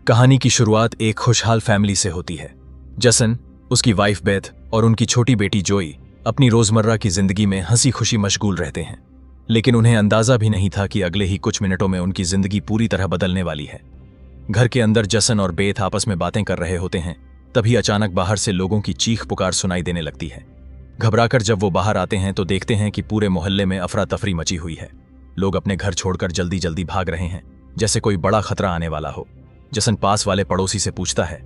कहानी की शुरुआत एक खुशहाल फैमिली से होती है। जसन, उसकी वाइफ बेथ और उनकी छोटी बेटी जोई अपनी रोजमर्रा की जिंदगी में हंसी खुशी मशगूल रहते हैं, लेकिन उन्हें अंदाजा भी नहीं था कि अगले ही कुछ मिनटों में उनकी जिंदगी पूरी तरह बदलने वाली है। घर के अंदर जसन और बेथ आपस में बातें कर रहे होते हैं, तभी अचानक बाहर से लोगों की चीख पुकार सुनाई देने लगती है। घबराकर जब वो बाहर आते हैं तो देखते हैं कि पूरे मोहल्ले में अफरा तफरी मची हुई है। लोग अपने घर छोड़कर जल्दी जल्दी भाग रहे हैं, जैसे कोई बड़ा खतरा आने वाला हो। जसन पास वाले पड़ोसी से पूछता है,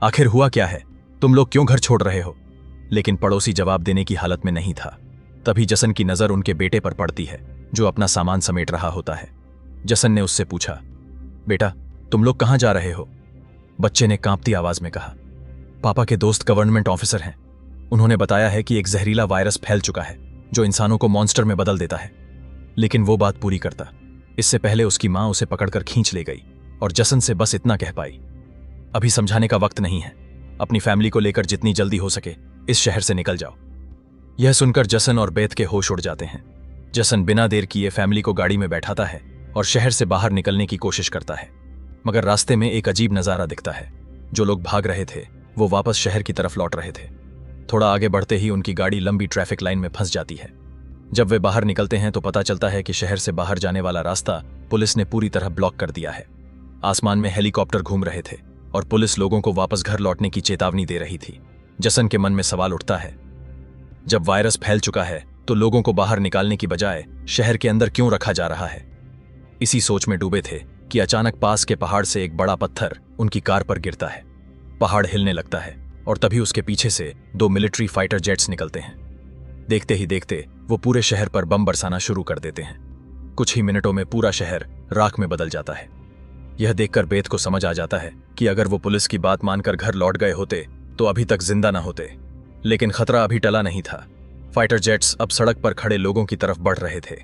आखिर हुआ क्या है? तुम लोग क्यों घर छोड़ रहे हो? लेकिन पड़ोसी जवाब देने की हालत में नहीं था। तभी जसन की नजर उनके बेटे पर पड़ती है, जो अपना सामान समेट रहा होता है। जसन ने उससे पूछा, बेटा, तुम लोग कहां जा रहे हो? बच्चे ने कांपती आवाज में कहा, पापा के दोस्त गवर्नमेंट ऑफिसर हैं। उन्होंने बताया है कि एक जहरीला वायरस फैल चुका है जो इंसानों को मॉन्स्टर में बदल देता है। लेकिन वो बात पूरी करता इससे पहले उसकी मां उसे पकड़कर खींच ले गई और जसन से बस इतना कह पाई, अभी समझाने का वक्त नहीं है। अपनी फैमिली को लेकर जितनी जल्दी हो सके इस शहर से निकल जाओ। यह सुनकर जसन और बेथ के होश उड़ जाते हैं। जसन बिना देर किए फैमिली को गाड़ी में बैठाता है और शहर से बाहर निकलने की कोशिश करता है, मगर रास्ते में एक अजीब नजारा दिखता है। जो लोग भाग रहे थे वो वापस शहर की तरफ लौट रहे थे। थोड़ा आगे बढ़ते ही उनकी गाड़ी लंबी ट्रैफिक लाइन में फंस जाती है। जब वे बाहर निकलते हैं तो पता चलता है कि शहर से बाहर जाने वाला रास्ता पुलिस ने पूरी तरह ब्लॉक कर दिया है। आसमान में हेलीकॉप्टर घूम रहे थे और पुलिस लोगों को वापस घर लौटने की चेतावनी दे रही थी। जसन के मन में सवाल उठता है, जब वायरस फैल चुका है तो लोगों को बाहर निकालने की बजाय शहर के अंदर क्यों रखा जा रहा है? इसी सोच में डूबे थे कि अचानक पास के पहाड़ से एक बड़ा पत्थर उनकी कार पर गिरता है। पहाड़ हिलने लगता है और तभी उसके पीछे से 2 मिलिट्री फाइटर जेट्स निकलते हैं। देखते ही देखते वो पूरे शहर पर बम बरसाना शुरू कर देते हैं। कुछ ही मिनटों में पूरा शहर राख में बदल जाता है। यह देखकर बेथ को समझ आ जाता है कि अगर वो पुलिस की बात मानकर घर लौट गए होते तो अभी तक जिंदा न होते। लेकिन खतरा अभी टला नहीं था। फाइटर जेट्स अब सड़क पर खड़े लोगों की तरफ बढ़ रहे थे।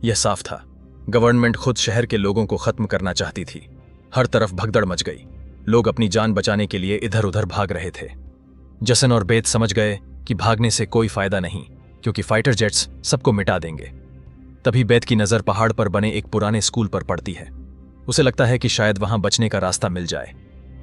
यह साफ था, गवर्नमेंट खुद शहर के लोगों को खत्म करना चाहती थी। हर तरफ भगदड़ मच गई। लोग अपनी जान बचाने के लिए इधर उधर भाग रहे थे। जसन और बेथ समझ गए कि भागने से कोई फायदा नहीं, क्योंकि फाइटर जेट्स सबको मिटा देंगे। तभी बेथ की नजर पहाड़ पर बने एक पुराने स्कूल पर पड़ती है। उसे लगता है कि शायद वहां बचने का रास्ता मिल जाए।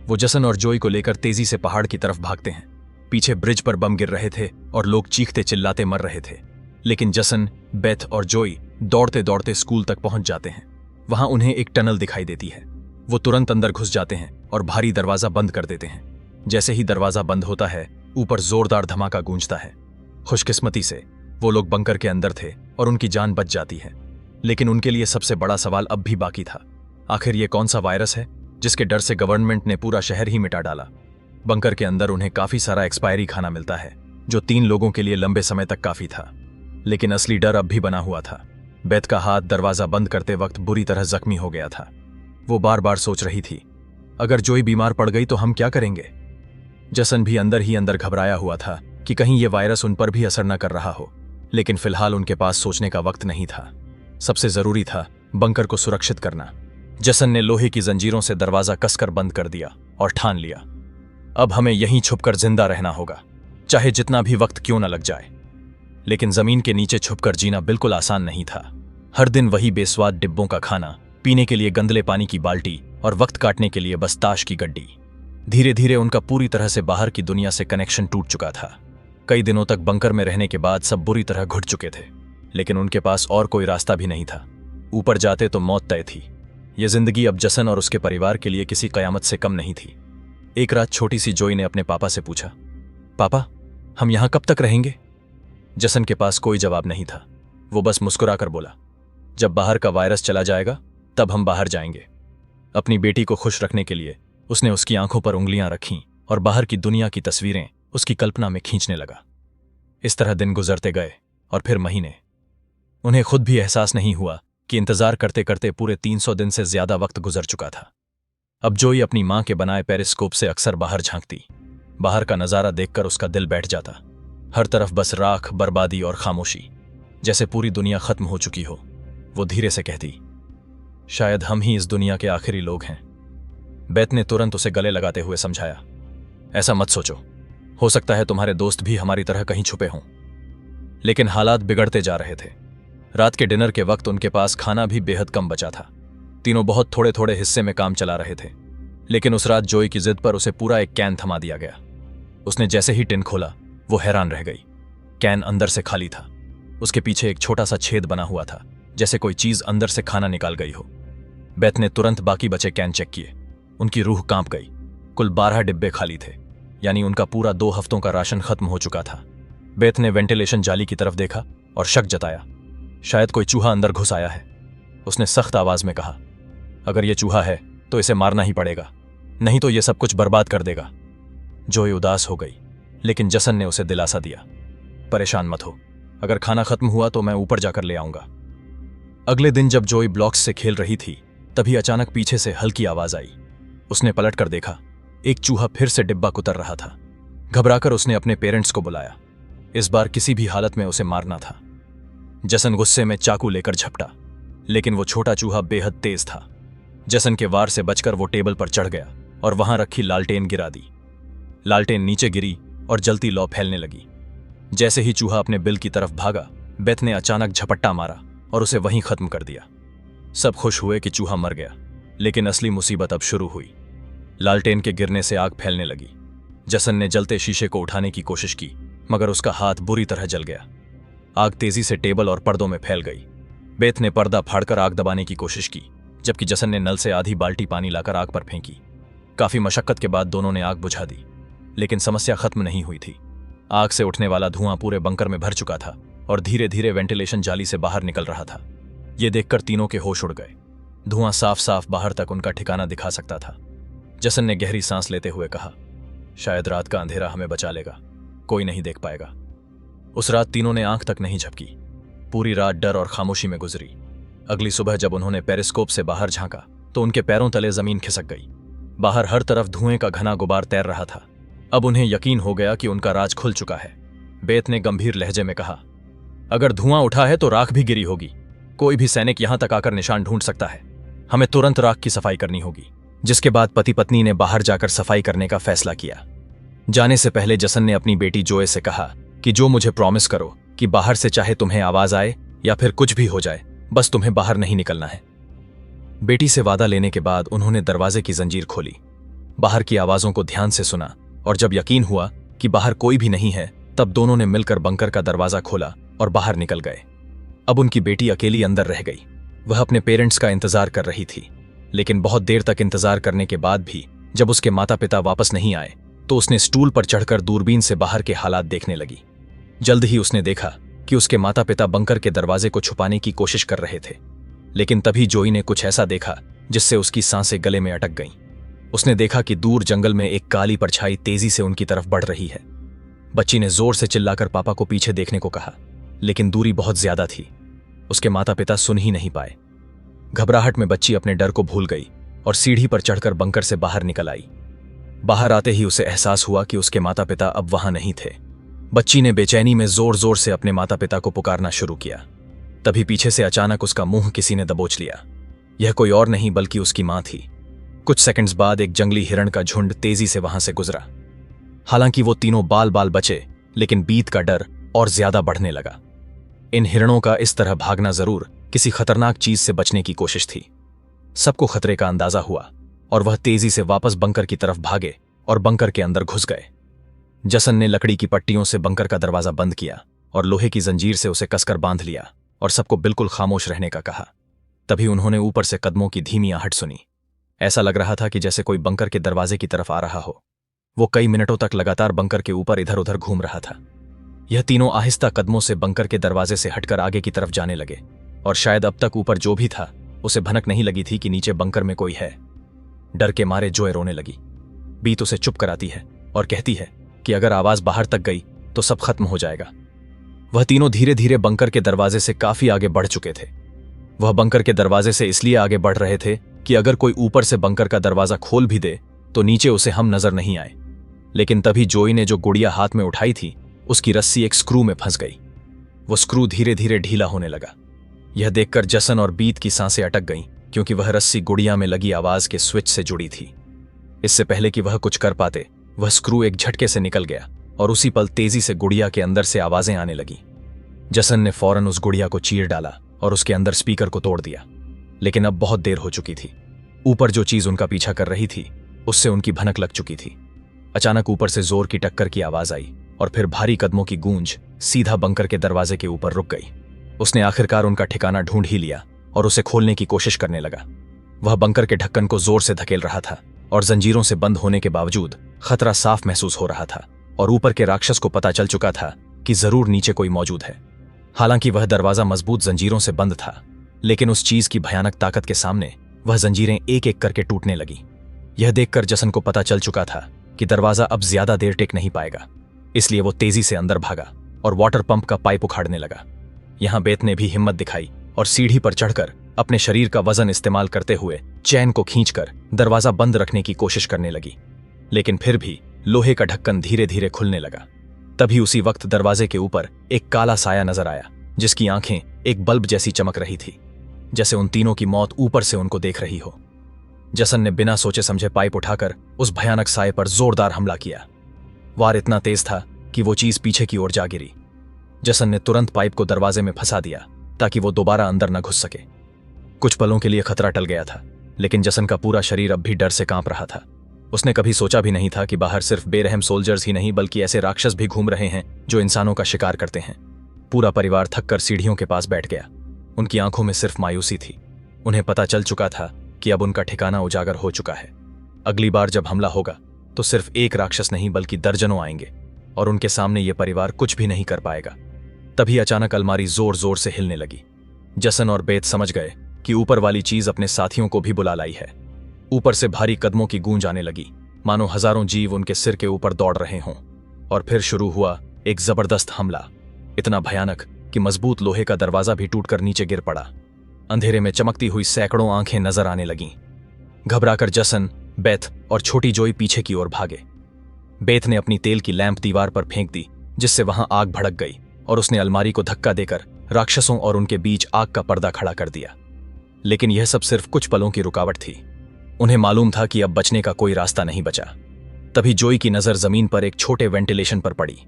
वो जसन और जोई को लेकर तेजी से पहाड़ की तरफ भागते हैं। पीछे ब्रिज पर बम गिर रहे थे और लोग चीखते चिल्लाते मर रहे थे। लेकिन जसन, बेथ और जोई दौड़ते दौड़ते स्कूल तक पहुंच जाते हैं। वहां उन्हें एक टनल दिखाई देती है। वो तुरंत अंदर घुस जाते हैं और भारी दरवाजा बंद कर देते हैं। जैसे ही दरवाजा बंद होता है, ऊपर जोरदार धमाका गूंजता है। खुशकिस्मती से वो लोग बंकर के अंदर थे और उनकी जान बच जाती है। लेकिन उनके लिए सबसे बड़ा सवाल अब भी बाकी था। आखिर ये कौन सा वायरस है जिसके डर से गवर्नमेंट ने पूरा शहर ही मिटा डाला? बंकर के अंदर उन्हें काफी सारा एक्सपायरी खाना मिलता है, जो 3 लोगों के लिए लंबे समय तक काफी था। लेकिन असली डर अब भी बना हुआ था। बेथ का हाथ दरवाजा बंद करते वक्त बुरी तरह जख्मी हो गया था। वो बार बार सोच रही थी, अगर जोई बीमार पड़ गई तो हम क्या करेंगे? जसन भी अंदर ही अंदर घबराया हुआ था कि कहीं ये वायरस उन पर भी असर न कर रहा हो। लेकिन फिलहाल उनके पास सोचने का वक्त नहीं था। सबसे जरूरी था बंकर को सुरक्षित करना। जसन ने लोहे की जंजीरों से दरवाजा कसकर बंद कर दिया और ठान लिया, अब हमें यहीं छुपकर जिंदा रहना होगा, चाहे जितना भी वक्त क्यों न लग जाए। लेकिन जमीन के नीचे छुपकर जीना बिल्कुल आसान नहीं था। हर दिन वही बेस्वाद डिब्बों का खाना, पीने के लिए गंदले पानी की बाल्टी और वक्त काटने के लिए बस ताश की गड्डी। धीरे धीरे उनका पूरी तरह से बाहर की दुनिया से कनेक्शन टूट चुका था। कई दिनों तक बंकर में रहने के बाद सब बुरी तरह घुट चुके थे, लेकिन उनके पास और कोई रास्ता भी नहीं था। ऊपर जाते तो मौत तय थी। यह जिंदगी अब जसन और उसके परिवार के लिए किसी कयामत से कम नहीं थी। एक रात छोटी सी जोई ने अपने पापा से पूछा, पापा, हम यहां कब तक रहेंगे? जसन के पास कोई जवाब नहीं था। वो बस मुस्कुरा कर बोला, जब बाहर का वायरस चला जाएगा तब हम बाहर जाएंगे। अपनी बेटी को खुश रखने के लिए उसने उसकी आंखों पर उंगलियां रखीं और बाहर की दुनिया की तस्वीरें उसकी कल्पना में खींचने लगा। इस तरह दिन गुजरते गए और फिर महीने। उन्हें खुद भी एहसास नहीं हुआ कि इंतजार करते करते पूरे 300 दिन से ज्यादा वक्त गुजर चुका था। अब जोई अपनी मां के बनाए पेरिस्कोप से अक्सर बाहर झांकती। बाहर का नजारा देखकर उसका दिल बैठ जाता। हर तरफ बस राख, बर्बादी और खामोशी, जैसे पूरी दुनिया खत्म हो चुकी हो। वो धीरे से कहती, शायद हम ही इस दुनिया के आखिरी लोग हैं। बेथ ने तुरंत उसे गले लगाते हुए समझाया, ऐसा मत सोचो, हो सकता है तुम्हारे दोस्त भी हमारी तरह कहीं छुपे हों। लेकिन हालात बिगड़ते जा रहे थे। रात के डिनर के वक्त उनके पास खाना भी बेहद कम बचा था। तीनों बहुत थोड़े थोड़े हिस्से में काम चला रहे थे। लेकिन उस रात जोई की जिद पर उसे पूरा एक कैन थमा दिया गया। उसने जैसे ही टिन खोला वो हैरान रह गई। कैन अंदर से खाली था। उसके पीछे एक छोटा सा छेद बना हुआ था, जैसे कोई चीज अंदर से खाना निकाल गई हो। बेथ ने तुरंत बाकी बचे कैन चेक किए। उनकी रूह कांप गई। कुल 12 डिब्बे खाली थे, यानी उनका पूरा 2 हफ्तों का राशन खत्म हो चुका था। बेथ ने वेंटिलेशन जाली की तरफ देखा और शक जताया, शायद कोई चूहा अंदर घुस आया है। उसने सख्त आवाज में कहा, अगर यह चूहा है तो इसे मारना ही पड़ेगा, नहीं तो यह सब कुछ बर्बाद कर देगा। जोई उदास हो गई, लेकिन जसन ने उसे दिलासा दिया, परेशान मत हो, अगर खाना खत्म हुआ तो मैं ऊपर जाकर ले आऊंगा। अगले दिन जब जोई ब्लॉक्स से खेल रही थी, तभी अचानक पीछे से हल्की आवाज आई। उसने पलट कर देखा, एक चूहा फिर से डिब्बा कुतर रहा था। घबराकर उसने अपने पेरेंट्स को बुलाया। इस बार किसी भी हालत में उसे मारना था। जसन गुस्से में चाकू लेकर झपटा, लेकिन वो छोटा चूहा बेहद तेज था। जसन के वार से बचकर वो टेबल पर चढ़ गया और वहां रखी लालटेन गिरा दी। लालटेन नीचे गिरी और जलती लौ फैलने लगी। जैसे ही चूहा अपने बिल की तरफ भागा, बेथ ने अचानक झपट्टा मारा और उसे वहीं खत्म कर दिया। सब खुश हुए कि चूहा मर गया, लेकिन असली मुसीबत अब शुरू हुई। लालटेन के गिरने से आग फैलने लगी। जसन ने जलते शीशे को उठाने की कोशिश की, मगर उसका हाथ बुरी तरह जल गया। आग तेजी से टेबल और पर्दों में फैल गई। बेथ ने पर्दा फाड़कर आग दबाने की कोशिश की, जबकि जसन ने नल से आधी बाल्टी पानी लाकर आग पर फेंकी। काफी मशक्कत के बाद दोनों ने आग बुझा दी, लेकिन समस्या खत्म नहीं हुई थी। आग से उठने वाला धुआं पूरे बंकर में भर चुका था और धीरे धीरे वेंटिलेशन जाली से बाहर निकल रहा था। ये देखकर तीनों के होश उड़ गए। धुआं साफ साफ बाहर तक उनका ठिकाना दिखा सकता था। जसन ने गहरी सांस लेते हुए कहा, शायद रात का अंधेरा हमें बचा लेगा, कोई नहीं देख पाएगा। उस रात तीनों ने आंख तक नहीं झपकी। पूरी रात डर और खामोशी में गुजरी। अगली सुबह जब उन्होंने पेरिस्कोप से बाहर झांका तो उनके पैरों तले जमीन खिसक गई। बाहर हर तरफ धुएं का घना गुबार तैर रहा था। अब उन्हें यकीन हो गया कि उनका राज खुल चुका है। बेथ ने गंभीर लहजे में कहा, अगर धुआं उठा है तो राख भी गिरी होगी। कोई भी सैनिक यहां तक आकर निशान ढूंढ सकता है। हमें तुरंत राख की सफाई करनी होगी। जिसके बाद पति पत्नी ने बाहर जाकर सफाई करने का फैसला किया। जाने से पहले जसन ने अपनी बेटी जोए से कहा कि जो मुझे प्रॉमिस करो कि बाहर से चाहे तुम्हें आवाज आए या फिर कुछ भी हो जाए, बस तुम्हें बाहर नहीं निकलना है। बेटी से वादा लेने के बाद उन्होंने दरवाजे की जंजीर खोली, बाहर की आवाजों को ध्यान से सुना और जब यकीन हुआ कि बाहर कोई भी नहीं है, तब दोनों ने मिलकर बंकर का दरवाजा खोला और बाहर निकल गए। अब उनकी बेटी अकेली अंदर रह गई। वह अपने पेरेंट्स का इंतजार कर रही थी, लेकिन बहुत देर तक इंतजार करने के बाद भी जब उसके माता पिता वापस नहीं आए तो उसने स्टूल पर चढ़कर दूरबीन से बाहर के हालात देखने लगी। जल्द ही उसने देखा कि उसके माता पिता बंकर के दरवाजे को छुपाने की कोशिश कर रहे थे, लेकिन तभी जोई ने कुछ ऐसा देखा जिससे उसकी सांसें गले में अटक गईं। उसने देखा कि दूर जंगल में एक काली परछाई तेजी से उनकी तरफ बढ़ रही है। बच्ची ने जोर से चिल्लाकर पापा को पीछे देखने को कहा, लेकिन दूरी बहुत ज्यादा थी। उसके माता पिता सुन ही नहीं पाए। घबराहट में बच्ची अपने डर को भूल गई और सीढ़ी पर चढ़कर बंकर से बाहर निकल आई। बाहर आते ही उसे एहसास हुआ कि उसके माता पिता अब वहां नहीं थे। बच्ची ने बेचैनी में जोर जोर से अपने माता पिता को पुकारना शुरू किया। तभी पीछे से अचानक उसका मुंह किसी ने दबोच लिया। यह कोई और नहीं बल्कि उसकी मां थी। कुछ सेकंड्स बाद एक जंगली हिरण का झुंड तेजी से वहां से गुजरा। हालांकि वो तीनों बाल बाल बचे, लेकिन बीत का डर और ज्यादा बढ़ने लगा। इन हिरणों का इस तरह भागना जरूर किसी खतरनाक चीज से बचने की कोशिश थी। सबको खतरे का अंदाजा हुआ और वह तेजी से वापस बंकर की तरफ भागे और बंकर के अंदर घुस गए। जसन ने लकड़ी की पट्टियों से बंकर का दरवाजा बंद किया और लोहे की जंजीर से उसे कसकर बांध लिया और सबको बिल्कुल खामोश रहने का कहा। तभी उन्होंने ऊपर से कदमों की धीमी आहट सुनी। ऐसा लग रहा था कि जैसे कोई बंकर के दरवाजे की तरफ आ रहा हो। वो कई मिनटों तक लगातार बंकर के ऊपर इधर उधर घूम रहा था। यह तीनों आहिस्ता कदमों से बंकर के दरवाजे से हटकर आगे की तरफ जाने लगे और शायद अब तक ऊपर जो भी था उसे भनक नहीं लगी थी कि नीचे बंकर में कोई है। डर के मारे जोए रोने लगी। बीत उसे चुप कराती है और कहती है कि अगर आवाज बाहर तक गई तो सब खत्म हो जाएगा। वह तीनों धीरे धीरे बंकर के दरवाजे से काफी आगे बढ़ चुके थे। वह बंकर के दरवाजे से इसलिए आगे बढ़ रहे थे कि अगर कोई ऊपर से बंकर का दरवाजा खोल भी दे तो नीचे उसे हम नजर नहीं आए। लेकिन तभी जोई ने जो गुड़िया हाथ में उठाई थी उसकी रस्सी एक स्क्रू में फंस गई। वो स्क्रू धीरे धीरे ढीला होने लगा। यह देखकर जसन और बीत की सांसें अटक गईं, क्योंकि वह रस्सी गुड़िया में लगी आवाज के स्विच से जुड़ी थी। इससे पहले कि वह कुछ कर पाते, वह स्क्रू एक झटके से निकल गया और उसी पल तेजी से गुड़िया के अंदर से आवाजें आने लगी। जसन ने फौरन उस गुड़िया को चीर डाला और उसके अंदर स्पीकर को तोड़ दिया। लेकिन अब बहुत देर हो चुकी थी। ऊपर जो चीज उनका पीछा कर रही थी उससे उनकी भनक लग चुकी थी। अचानक ऊपर से जोर की टक्कर की आवाज आई और फिर भारी कदमों की गूंज सीधा बंकर के दरवाजे के ऊपर रुक गई। उसने आखिरकार उनका ठिकाना ढूंढ ही लिया और उसे खोलने की कोशिश करने लगा। वह बंकर के ढक्कन को जोर से धकेल रहा था और जंजीरों से बंद होने के बावजूद खतरा साफ महसूस हो रहा था और ऊपर के राक्षस को पता चल चुका था कि जरूर नीचे कोई मौजूद है। हालांकि वह दरवाजा मजबूत जंजीरों से बंद था, लेकिन उस चीज की भयानक ताकत के सामने वह जंजीरें एक एक करके टूटने लगी। यह देखकर जसन को पता चल चुका था कि दरवाजा अब ज्यादा देर टिक नहीं पाएगा, इसलिए वो तेजी से अंदर भागा और वाटर पंप का पाइप उखाड़ने लगा। यहां बेत ने भी हिम्मत दिखाई और सीढ़ी पर चढ़कर अपने शरीर का वजन इस्तेमाल करते हुए चैन को खींचकर दरवाजा बंद रखने की कोशिश करने लगी, लेकिन फिर भी लोहे का ढक्कन धीरे धीरे खुलने लगा। तभी उसी वक्त दरवाजे के ऊपर एक काला साया नजर आया, जिसकी आंखें एक बल्ब जैसी चमक रही थी, जैसे उन तीनों की मौत ऊपर से उनको देख रही हो। जसन ने बिना सोचे समझे पाइप उठाकर उस भयानक साये पर जोरदार हमला किया। वार इतना तेज था कि वो चीज पीछे की ओर जा गिरी। जसन ने तुरंत पाइप को दरवाजे में फंसा दिया ताकि वो दोबारा अंदर न घुस सके। कुछ पलों के लिए खतरा टल गया था, लेकिन जसन का पूरा शरीर अब भी डर से कांप रहा था। उसने कभी सोचा भी नहीं था कि बाहर सिर्फ बेरहम सोल्जर्स ही नहीं बल्कि ऐसे राक्षस भी घूम रहे हैं जो इंसानों का शिकार करते हैं। पूरा परिवार थककर सीढ़ियों के पास बैठ गया। उनकी आंखों में सिर्फ मायूसी थी। उन्हें पता चल चुका था कि अब उनका ठिकाना उजागर हो चुका है। अगली बार जब हमला होगा तो सिर्फ एक राक्षस नहीं बल्कि दर्जनों आएंगे और उनके सामने ये परिवार कुछ भी नहीं कर पाएगा। तभी अचानक अलमारी जोर जोर से हिलने लगी। जसन और बेत समझ गए कि ऊपर वाली चीज अपने साथियों को भी बुला लाई है। ऊपर से भारी कदमों की गूंज आने लगी, मानो हजारों जीव उनके सिर के ऊपर दौड़ रहे हों। और फिर शुरू हुआ एक जबरदस्त हमला, इतना भयानक कि मजबूत लोहे का दरवाजा भी टूटकर नीचे गिर पड़ा। अंधेरे में चमकती हुई सैकड़ों आंखें नजर आने लगीं। घबराकर जसन, बेथ और छोटी जोई पीछे की ओर भागे। बेथ ने अपनी तेल की लैंप दीवार पर फेंक दी, जिससे वहां आग भड़क गई और उसने अलमारी को धक्का देकर राक्षसों और उनके बीच आग का पर्दा खड़ा कर दिया। लेकिन यह सब सिर्फ कुछ पलों की रुकावट थी। उन्हें मालूम था कि अब बचने का कोई रास्ता नहीं बचा। तभी जोई की नजर जमीन पर एक छोटे वेंटिलेशन पर पड़ी।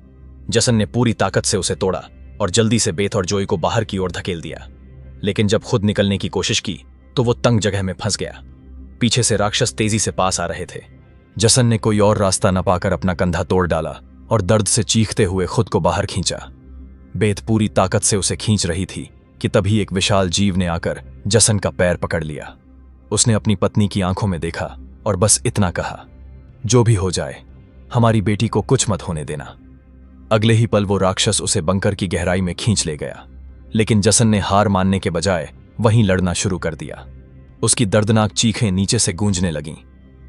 जसन ने पूरी ताकत से उसे तोड़ा और जल्दी से बेथ और जोई को बाहर की ओर धकेल दिया। लेकिन जब खुद निकलने की कोशिश की तो वो तंग जगह में फंस गया। पीछे से राक्षस तेजी से पास आ रहे थे। जसन ने कोई और रास्ता न पाकर अपना कंधा तोड़ डाला और दर्द से चीखते हुए खुद को बाहर खींचा। बेथ पूरी ताकत से उसे खींच रही थी कि तभी एक विशाल जीव ने आकर जसन का पैर पकड़ लिया। उसने अपनी पत्नी की आंखों में देखा और बस इतना कहा, जो भी हो जाए हमारी बेटी को कुछ मत होने देना। अगले ही पल वो राक्षस उसे बंकर की गहराई में खींच ले गया। लेकिन जसन ने हार मानने के बजाय वहीं लड़ना शुरू कर दिया। उसकी दर्दनाक चीखें नीचे से गूंजने लगीं।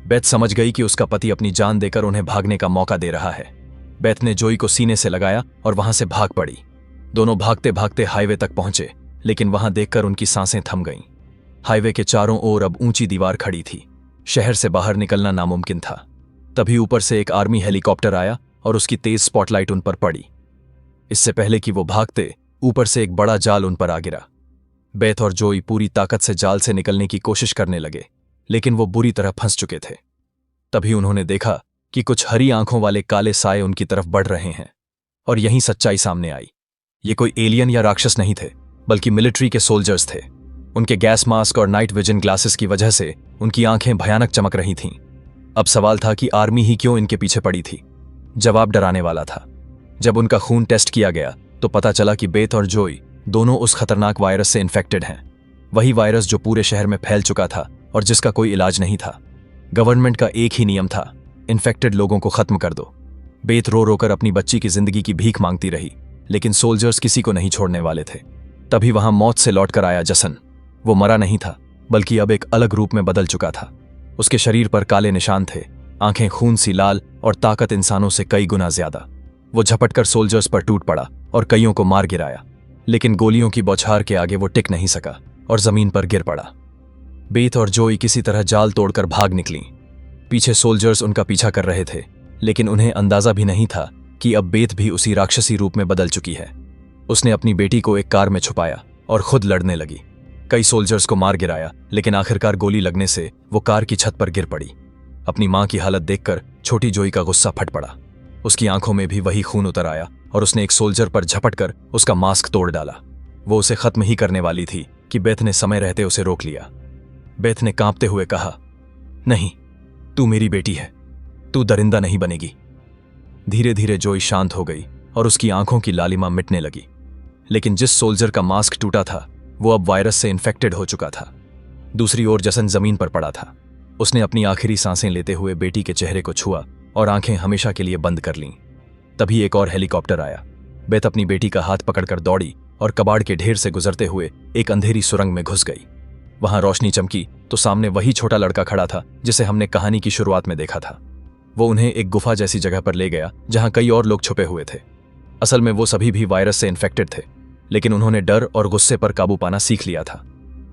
बेथ समझ गई कि उसका पति अपनी जान देकर उन्हें भागने का मौका दे रहा है। बेथ ने जोई को सीने से लगाया और वहां से भाग पड़ी। दोनों भागते भागते हाईवे तक पहुंचे, लेकिन वहां देखकर उनकी सांसें थम गईं। हाईवे के चारों ओर अब ऊंची दीवार खड़ी थी। शहर से बाहर निकलना नामुमकिन था। तभी ऊपर से एक आर्मी हेलीकॉप्टर आया और उसकी तेज स्पॉटलाइट उन पर पड़ी। इससे पहले कि वो भागते, ऊपर से एक बड़ा जाल उन पर आ गिरा। बेथ और जोई पूरी ताकत से जाल से निकलने की कोशिश करने लगे, लेकिन वो बुरी तरह फंस चुके थे। तभी उन्होंने देखा कि कुछ हरी आंखों वाले काले साए उनकी तरफ बढ़ रहे हैं। और यहीं सच्चाई सामने आई। ये कोई एलियन या राक्षस नहीं थे, बल्कि मिलिट्री के सोल्जर्स थे। उनके गैस मास्क और नाइट विजन ग्लासेस की वजह से उनकी आंखें भयानक चमक रही थीं। अब सवाल था कि आर्मी ही क्यों इनके पीछे पड़ी थी। जवाब डराने वाला था। जब उनका खून टेस्ट किया गया तो पता चला कि बेथ और जोई दोनों उस खतरनाक वायरस से इन्फेक्टेड हैं। वही वायरस जो पूरे शहर में फैल चुका था और जिसका कोई इलाज नहीं था। गवर्नमेंट का एक ही नियम था, इन्फेक्टेड लोगों को खत्म कर दो। बेथ रो रोकर अपनी बच्ची की जिंदगी की भीख मांगती रही, लेकिन सोल्जर्स किसी को नहीं छोड़ने वाले थे। तभी वहां मौत से लौटकर आया जसन। वो मरा नहीं था, बल्कि अब एक अलग रूप में बदल चुका था। उसके शरीर पर काले निशान थे, आंखें खून सी लाल और ताकत इंसानों से कई गुना ज्यादा। वो झपटकर सोल्जर्स पर टूट पड़ा और कईयों को मार गिराया, लेकिन गोलियों की बौछार के आगे वो टिक नहीं सका और जमीन पर गिर पड़ा। बेथ और जोई किसी तरह जाल तोड़कर भाग निकली। पीछे सोल्जर्स उनका पीछा कर रहे थे, लेकिन उन्हें अंदाजा भी नहीं था कि अब बेथ भी उसी राक्षसी रूप में बदल चुकी है। उसने अपनी बेटी को एक कार में छुपाया और खुद लड़ने लगी। कई सोल्जर्स को मार गिराया, लेकिन आखिरकार गोली लगने से वो कार की छत पर गिर पड़ी। अपनी मां की हालत देखकर छोटी जोई का गुस्सा फट पड़ा। उसकी आंखों में भी वही खून उतर आया और उसने एक सोल्जर पर झपटकर उसका मास्क तोड़ डाला। वो उसे खत्म ही करने वाली थी कि बेथ ने समय रहते उसे रोक लिया। बेथ ने कांपते हुए कहा, नहीं, तू मेरी बेटी है, तू दरिंदा नहीं बनेगी। धीरे धीरे जोई शांत हो गई और उसकी आंखों की लालिमा मिटने लगी। लेकिन जिस सोल्जर का मास्क टूटा था वो अब वायरस से इन्फेक्टेड हो चुका था। दूसरी ओर जसन जमीन पर पड़ा था। उसने अपनी आखिरी सांसें लेते हुए बेटी के चेहरे को छुआ और आंखें हमेशा के लिए बंद कर लीं। तभी एक और हेलीकॉप्टर आया। बेथ अपनी बेटी का हाथ पकड़कर दौड़ी और कबाड़ के ढेर से गुजरते हुए एक अंधेरी सुरंग में घुस गई। वहां रोशनी चमकी तो सामने वही छोटा लड़का खड़ा था जिसे हमने कहानी की शुरुआत में देखा था। वो उन्हें एक गुफा जैसी जगह पर ले गया जहां कई और लोग छुपे हुए थे। असल में वो सभी भी वायरस से इन्फेक्टेड थे, लेकिन उन्होंने डर और गुस्से पर काबू पाना सीख लिया था।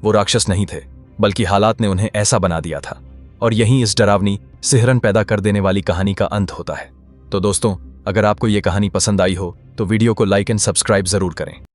वो राक्षस नहीं थे, बल्कि हालात ने उन्हें ऐसा बना दिया था। और यहीं इस डरावनी, सिहरन पैदा कर देने वाली कहानी का अंत होता है। तो दोस्तों, अगर आपको ये कहानी पसंद आई हो तो वीडियो को लाइक एंड सब्सक्राइब जरूर करें।